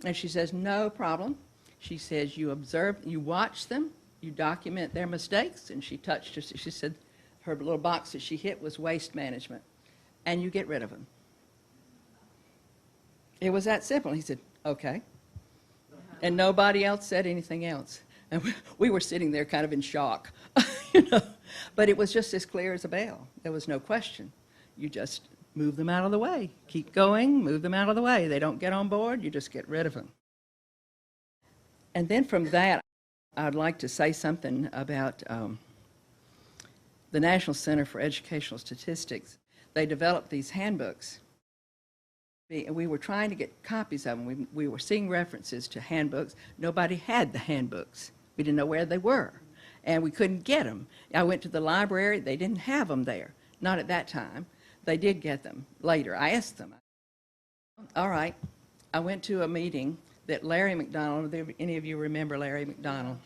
And she says, no problem. She says, you observe, you watch them, you document their mistakes, and she touched her, she said her little box that she hit was waste management, and you get rid of them. It was that simple. He said, okay. And nobody else said anything else. And we were sitting there kind of in shock, But it was just as clear as a bell. There was no question. You just move them out of the way. Keep going, move them out of the way. They don't get on board, you just get rid of them. And then from that, I'd like to say something about the National Center for Educational Statistics. They developed these handbooks. We were trying to get copies of them. We were seeing references to handbooks. Nobody had the handbooks. We didn't know where they were, and we couldn't get them. I went to the library. They didn't have them there. Not at that time. They did get them later. I asked them. All right. I went to a meeting that Larry McDonald, any of you remember Larry McDonald,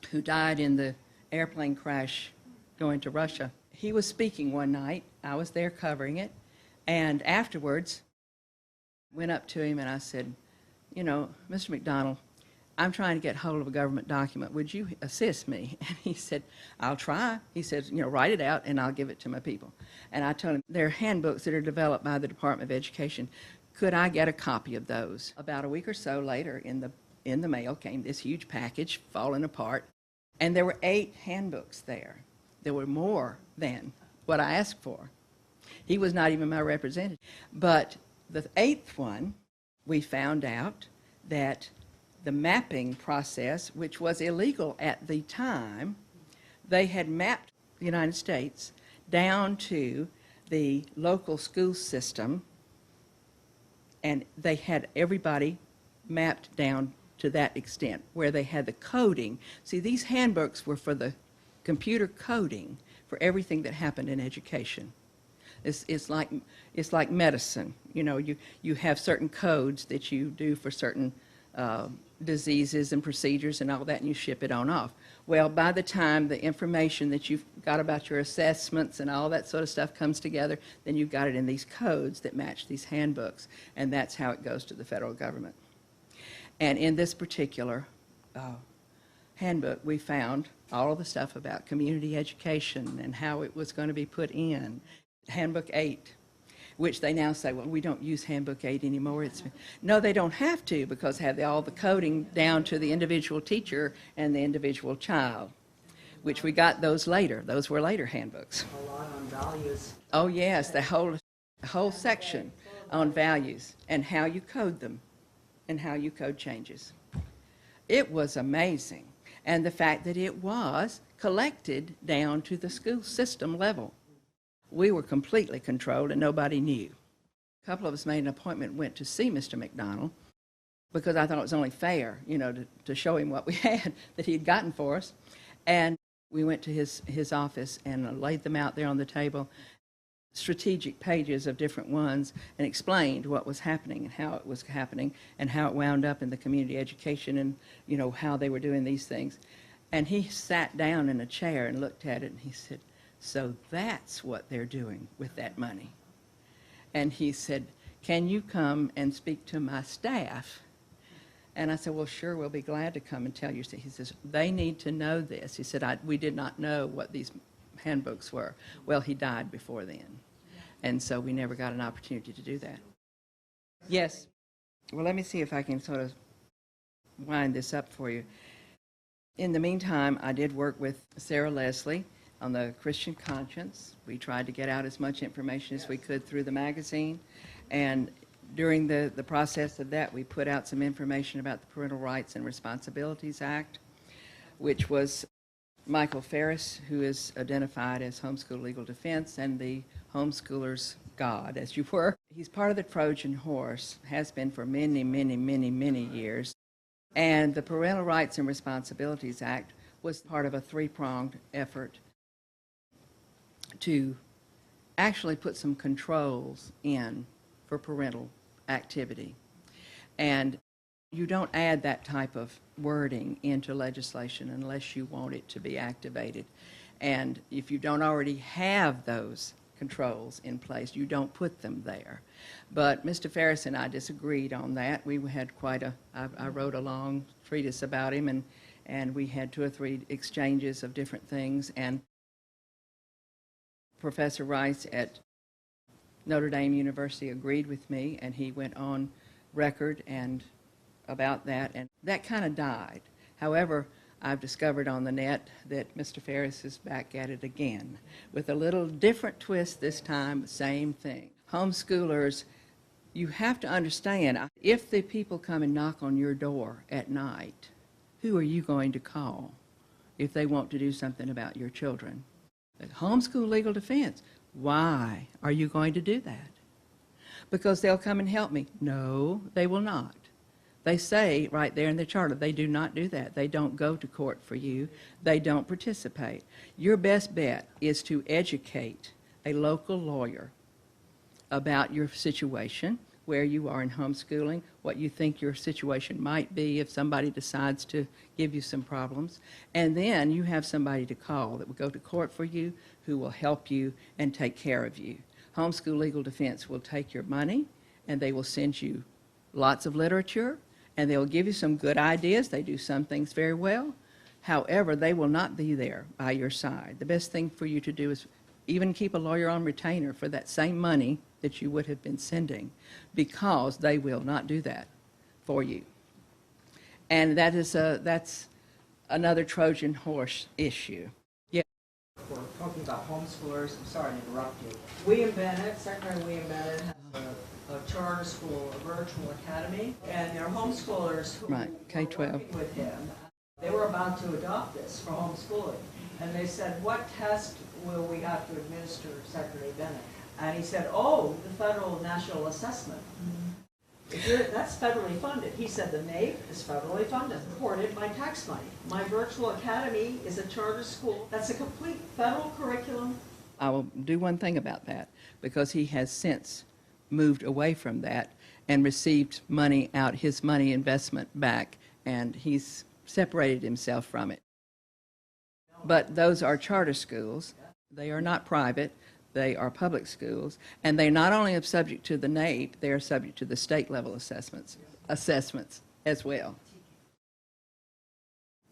who died in the airplane crash going to Russia. He was speaking one night. I was there covering it. And afterwards, went up to him and I said, Mr. McDonald, I'm trying to get hold of a government document. Would you assist me? And he said, I'll try. He said, write it out and I'll give it to my people. And I told him, they're handbooks that are developed by the Department of Education. Could I get a copy of those? About a week or so later, in the mail came this huge package falling apart, and there were 8 handbooks there. There were more than what I asked for. He was not even my representative. But the 8th one, we found out that the mapping process, which was illegal at the time, they had mapped the United States down to the local school system And they had everybody mapped down to that extent, where they had the coding. See, these handbooks were for the computer coding for everything that happened in education. It's like medicine. You know, you have certain codes that you do for certain diseases and procedures and all that, and you ship it on off. Well, by the time the information that you've got about your assessments and all that sort of stuff comes together, then you've got it in these codes that match these handbooks, and that's how it goes to the federal government. And in this particular handbook, we found all of the stuff about community education and how it was going to be put in. Handbook 8, which they now say, well, we don't use Handbook 8 anymore. No, they don't have to, because have all the coding down to the individual teacher and the individual child, which we got those later. Those were later handbooks. A lot on values. Oh, yes, the whole section on values and how you code them and how you code changes. It was amazing. And the fact that it was collected down to the school system level. We were completely controlled and nobody knew. A couple of us made an appointment, went to see Mr. McDonald, because I thought it was only fair, you know, to show him what we had that he'd gotten for us. And we went to his office and laid them out there on the table, strategic pages of different ones, and explained what was happening and how it was happening and how it wound up in the community education and, you know, how they were doing these things. And he sat down in a chair and looked at it and he said, so that's what they're doing with that money. And he said, can you come and speak to my staff? And I said, well, sure, we'll be glad to come and tell you. He says, they need to know this. He said, we did not know what these handbooks were. Well, he died before then. And so we never got an opportunity to do that. Yes. Well, let me see if I can sort of wind this up for you. In the meantime, I did work with Sarah Leslie on the Christian conscience. We tried to get out as much information as we could through the magazine. And during the process of that, we put out some information about the Parental Rights and Responsibilities Act, which was Michael Ferris, who is identified as Homeschool Legal Defense and the homeschooler's God, as you were. He's part of the Trojan horse, has been for many, many, many, many years. And the Parental Rights and Responsibilities Act was part of a three-pronged effort to actually put some controls in for parental activity. And you don't add that type of wording into legislation unless you want it to be activated. And if you don't already have those controls in place, you don't put them there. But Mr. Ferris and I disagreed on that. We had quite I wrote a long treatise about him, and we had 2 or 3 exchanges of different things. And Professor Rice at Notre Dame University agreed with me, and he went on record and about that, and that kind of died. However, I've discovered on the net that Mr. Ferris is back at it again with a little different twist this time, same thing. Homeschoolers, you have to understand, if the people come and knock on your door at night, who are you going to call if they want to do something about your children? Homeschool Legal Defense. Why are you going to do that? Because they'll come and help me. No, they will not. They say right there in the charter, they do not do that. They don't go to court for you. They don't participate. Your best bet is to educate a local lawyer about your situation, where you are in homeschooling, what you think your situation might be if somebody decides to give you some problems. And then you have somebody to call that will go to court for you, who will help you and take care of you. Homeschool Legal Defense will take your money, and they will send you lots of literature, and they'll give you some good ideas. They do some things very well. However, they will not be there by your side. The best thing for you to do is even keep a lawyer on retainer for that same money that you would have been sending, because they will not do that for you. And that's another Trojan horse issue. Yeah. We're talking about homeschoolers. I'm sorry to interrupt you. William Bennett, Secretary William Bennett, has a charter school, a virtual academy, and there are homeschoolers who right, K-12. were working with him. They were about to adopt this for homeschooling, and they said, what test will we have to administer, Secretary Bennett? And he said, oh, the federal national assessment. That's federally funded. He said the NAEP is federally funded, supported by tax money. My virtual academy is a charter school. That's a complete federal curriculum. I will do one thing about that, because he has since moved away from that and received money out, his money investment back, and he's separated himself from it. But those are charter schools. They are not private. They are public schools, and they not only are subject to the NAEP, they are subject to the state level assessments as well.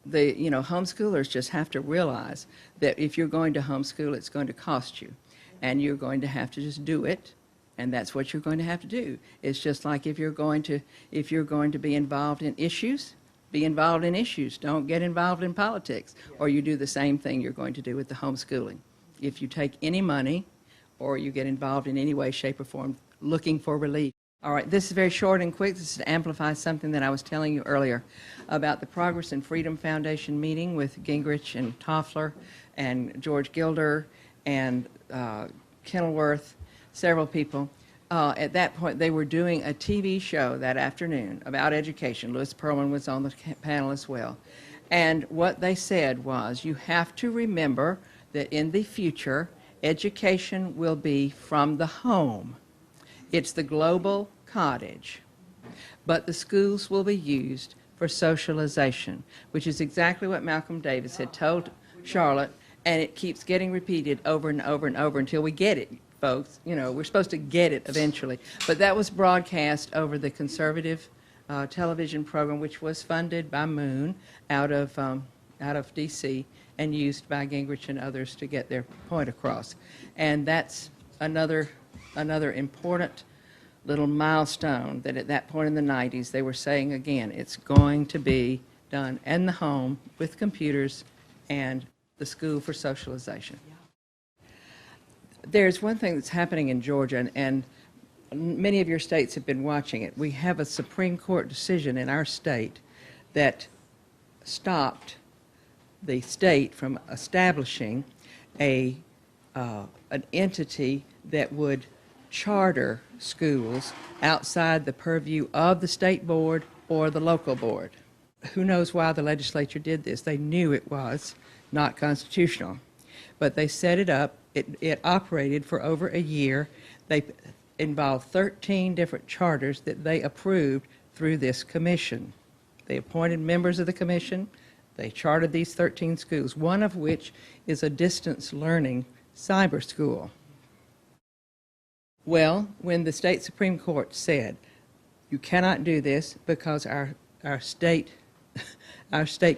The homeschoolers just have to realize that if you're going to homeschool, it's going to cost you, and you're going to have to just do it, and that's what you're going to have to do. It's just like if you're going to be involved in issues, be involved in issues. Don't get involved in politics, or you do the same thing you're going to do with the homeschooling. If you take any money or you get involved in any way, shape, or form looking for relief. All right, this is very short and quick. This is to amplify something that I was telling you earlier about the Progress and Freedom Foundation meeting with Gingrich and Toffler and George Gilder and Kenilworth, several people. At that point, they were doing a TV show that afternoon about education. Louis Perlman was on the panel as well. And what they said was, you have to remember that in the future, education will be from the home. It's the global cottage. But the schools will be used for socialization, which is exactly what Malcolm Davis had told Charlotte, and it keeps getting repeated over and over and over until we get it, folks. We're supposed to get it eventually. But that was broadcast over the conservative television program, which was funded by Moon out of D.C., and used by Gingrich and others to get their point across. And that's another important little milestone, that at that point in the 90s, they were saying again, it's going to be done in the home with computers and the school for socialization. There's one thing that's happening in Georgia, and many of your states have been watching it. We have a Supreme Court decision in our state that stopped the state from establishing an entity that would charter schools outside the purview of the state board or the local board. Who knows why the legislature did this? They knew it was not constitutional, but they set it up. It operated for over a year. They involved 13 different charters that they approved through this commission. They appointed members of the commission. They chartered these 13 schools, one of which is a distance learning cyber school. Well, when the state Supreme Court said, you cannot do this because our state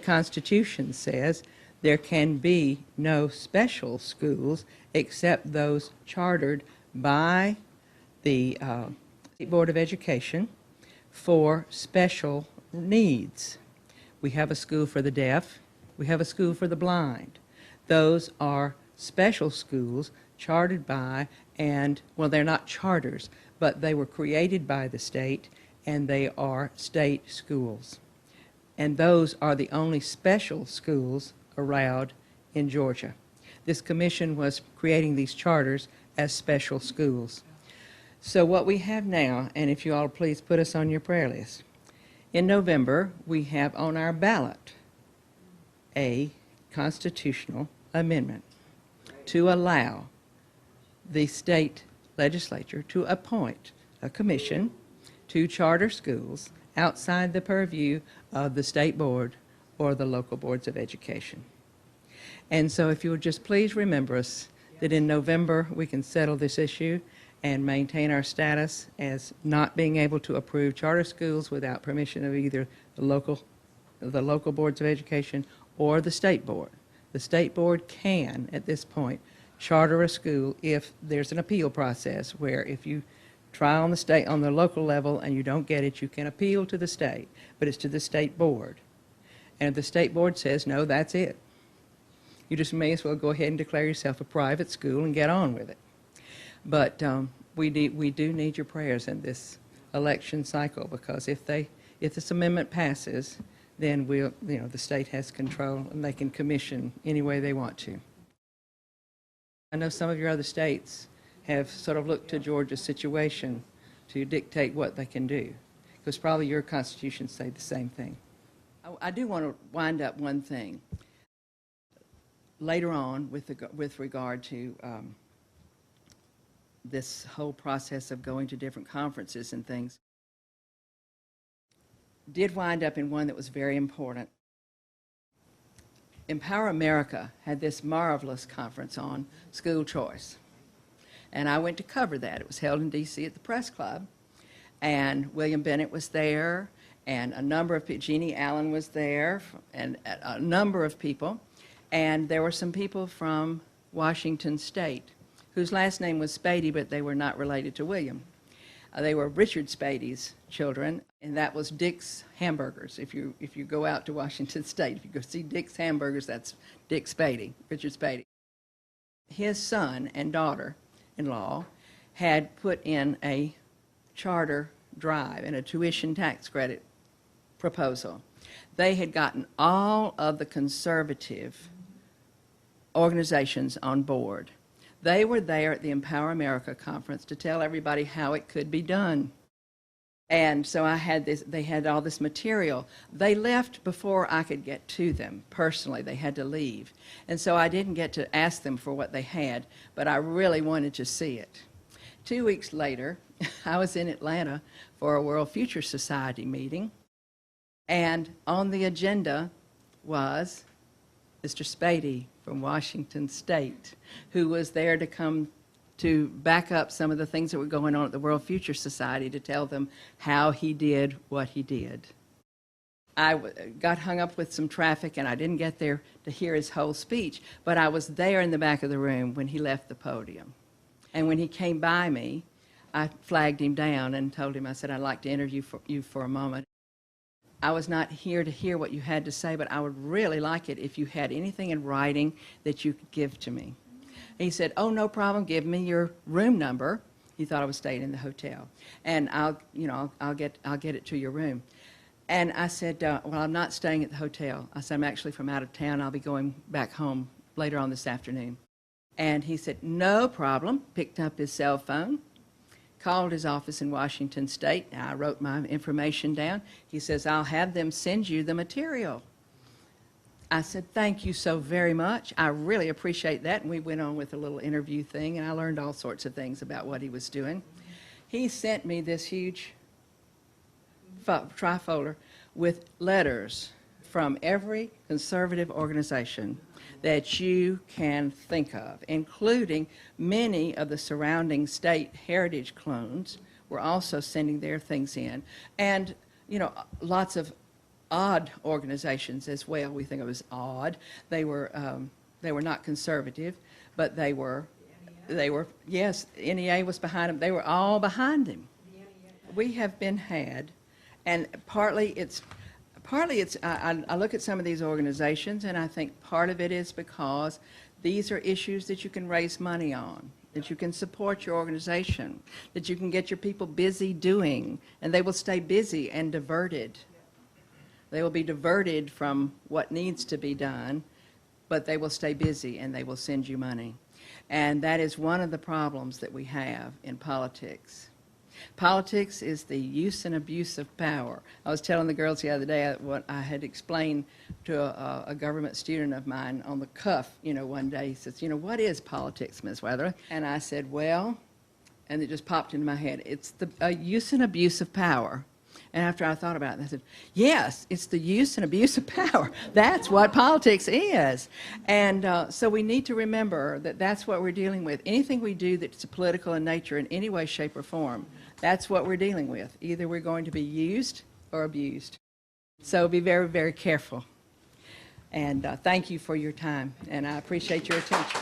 constitution says there can be no special schools except those chartered by the State Board of Education for special needs. We have a school for the deaf. We have a school for the blind. Those are special schools chartered by, and, well, they're not charters, but they were created by the state, and they are state schools. And those are the only special schools around in Georgia. This commission was creating these charters as special schools. So what we have now, and if you all please put us on your prayer list, in November, we have on our ballot a constitutional amendment to allow the state legislature to appoint a commission to charter schools outside the purview of the state board or the local boards of education. And so if you would just please remember us that in November we can settle this issue and maintain our status as not being able to approve charter schools without permission of either the local boards of education or the state board. The state board can, at this point, charter a school if there's an appeal process where if you try on the local level and you don't get it, you can appeal to the state, but it's to the state board. And if the state board says, no, that's it, you just may as well go ahead and declare yourself a private school and get on with it. But we do need your prayers in this election cycle, because if this amendment passes, then the state has control and they can commission any way they want to. I know some of your other states have sort of looked to Georgia's situation to dictate what they can do. because probably your constitutions say the same thing. I do want to wind up one thing. Later on, with regard to this whole process of going to different conferences and things, did wind up in one that was very important. Empower America had this marvelous conference on school choice. And I went to cover that. It was held in D.C. at the Press Club. And William Bennett was there, and a number of people, Jeannie Allen was there, and a number of people. And there were some people from Washington State, whose last name was Spady, but they were not related to William. They were Richard Spady's children, and that was Dick's Hamburgers. If you go out to Washington State, if you go see Dick's Hamburgers, that's Dick Spady, Richard Spady. His son and daughter-in-law had put in a charter drive and a tuition tax credit proposal. They had gotten all of the conservative organizations on board. They were there at the Empower America conference to tell everybody how it could be done. And so they had all this material. They left before I could get to them personally. They had to leave. And so I didn't get to ask them for what they had, but I really wanted to see it. 2 weeks later, I was in Atlanta for a World Future Society meeting, and on the agenda was Mr. Spady from Washington State, who was there to come to back up some of the things that were going on at the World Future Society, to tell them how he did what he did. I got hung up with some traffic, and I didn't get there to hear his whole speech, but I was there in the back of the room when he left the podium. And when he came by me, I flagged him down and told him, I said, I'd like to interview you for a moment. I was not here to hear what you had to say, but I would really like it if you had anything in writing that you could give to me. He said, oh, no problem, give me your room number. He thought I was staying in the hotel. And I'll get it to your room. And I said, well, I'm not staying at the hotel. I said, I'm actually from out of town. I'll be going back home later on this afternoon. And he said, no problem, picked up his cell phone, called his office in Washington State. I wrote my information down. He says, I'll have them send you the material. I said, thank you so very much. I really appreciate that. And we went on with a little interview thing, and I learned all sorts of things about what he was doing. He sent me this huge trifolder with letters from every conservative organization that you can think of, including many of the surrounding state heritage clones were also sending their things in. And, lots of odd organizations as well. We think of as odd. They were not conservative, but they were, yes, NEA was behind them. They were all behind him. We have been had, and partly it's, I look at some of these organizations, and I think part of it is because these are issues that you can raise money on, that you can support your organization, that you can get your people busy doing, and they will stay busy and diverted. They will be diverted from what needs to be done, but they will stay busy and they will send you money. And that is one of the problems that we have in politics. Politics is the use and abuse of power. I was telling the girls the other day what I had explained to a government student of mine on the cuff, one day. He says, what is politics, Ms. Weatherly? And I said, well, and it just popped into my head, it's the use and abuse of power. And after I thought about it, I said, yes, it's the use and abuse of power. That's what politics is. And so we need to remember that that's what we're dealing with. Anything we do that's political in nature in any way, shape, or form, that's what we're dealing with. Either we're going to be used or abused. So be very, very careful. And thank you for your time, and I appreciate your attention.